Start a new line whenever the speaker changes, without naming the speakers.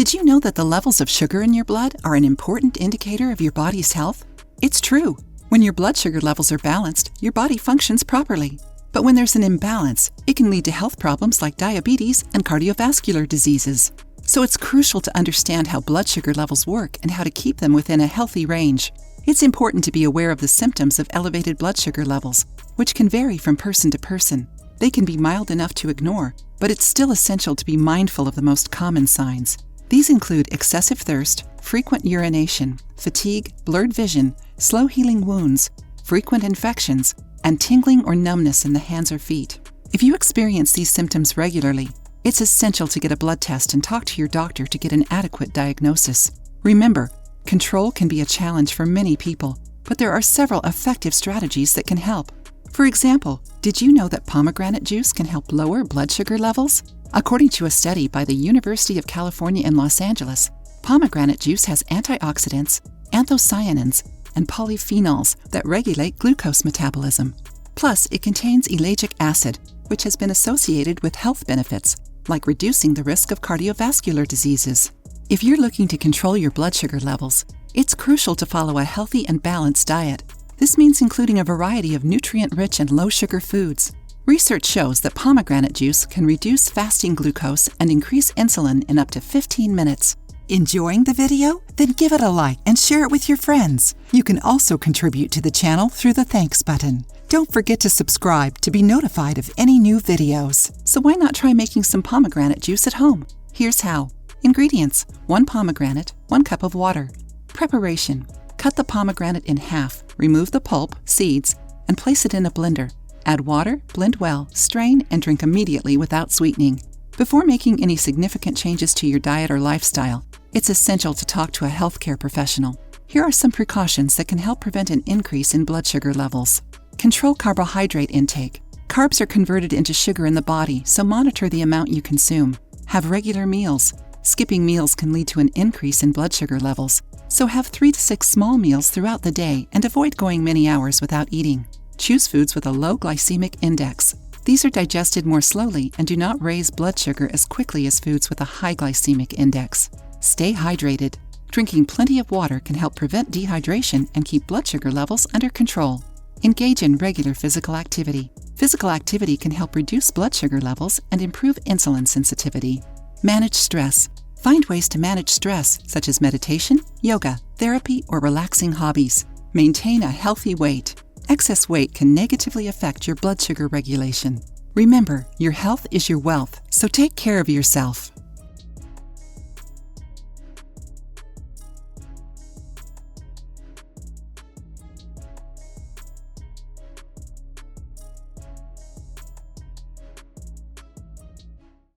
Did you know that the levels of sugar in your blood are an important indicator of your body's health? It's true. When your blood sugar levels are balanced, your body functions properly. But when there's an imbalance, it can lead to health problems like diabetes and cardiovascular diseases. So it's crucial to understand how blood sugar levels work and how to keep them within a healthy range. It's important to be aware of the symptoms of elevated blood sugar levels, which can vary from person to person. They can be mild enough to ignore, but it's still essential to be mindful of the most common signs. These include excessive thirst, frequent urination, fatigue, blurred vision, slow healing wounds, frequent infections, and tingling or numbness in the hands or feet. If you experience these symptoms regularly, it's essential to get a blood test and talk to your doctor to get an adequate diagnosis. Remember, control can be a challenge for many people, but there are several effective strategies that can help. For example, did you know that pomegranate juice can help lower blood sugar levels? According to a study by the University of California in Los Angeles, pomegranate juice has antioxidants, anthocyanins, and polyphenols that regulate glucose metabolism. Plus, it contains ellagic acid, which has been associated with health benefits, like reducing the risk of cardiovascular diseases. If you're looking to control your blood sugar levels, it's crucial to follow a healthy and balanced diet. This means including a variety of nutrient-rich and low-sugar foods. Research shows that pomegranate juice can reduce fasting glucose and increase insulin in up to 15 minutes. Enjoying the video? Then give it a like and share it with your friends. You can also contribute to the channel through the thanks button. Don't forget to subscribe to be notified of any new videos. So why not try making some pomegranate juice at home? Here's how. Ingredients: 1 pomegranate, 1 cup of water. Preparation: cut the pomegranate in half, remove the pulp, seeds, and place it in a blender. Add water, blend well, strain, and drink immediately without sweetening. Before making any significant changes to your diet or lifestyle, it's essential to talk to a healthcare professional. Here are some precautions that can help prevent an increase in blood sugar levels. Control carbohydrate intake. Carbs are converted into sugar in the body, so monitor the amount you consume. Have regular meals. Skipping meals can lead to an increase in blood sugar levels, so have 3 to 6 small meals throughout the day and avoid going many hours without eating. Choose foods with a low glycemic index. These are digested more slowly and do not raise blood sugar as quickly as foods with a high glycemic index. Stay hydrated. Drinking plenty of water can help prevent dehydration and keep blood sugar levels under control. Engage in regular physical activity. Physical activity can help reduce blood sugar levels and improve insulin sensitivity. Manage stress. Find ways to manage stress, such as meditation, yoga, therapy, or relaxing hobbies. Maintain a healthy weight. Excess weight can negatively affect your blood sugar regulation. Remember, your health is your wealth, so take care of yourself.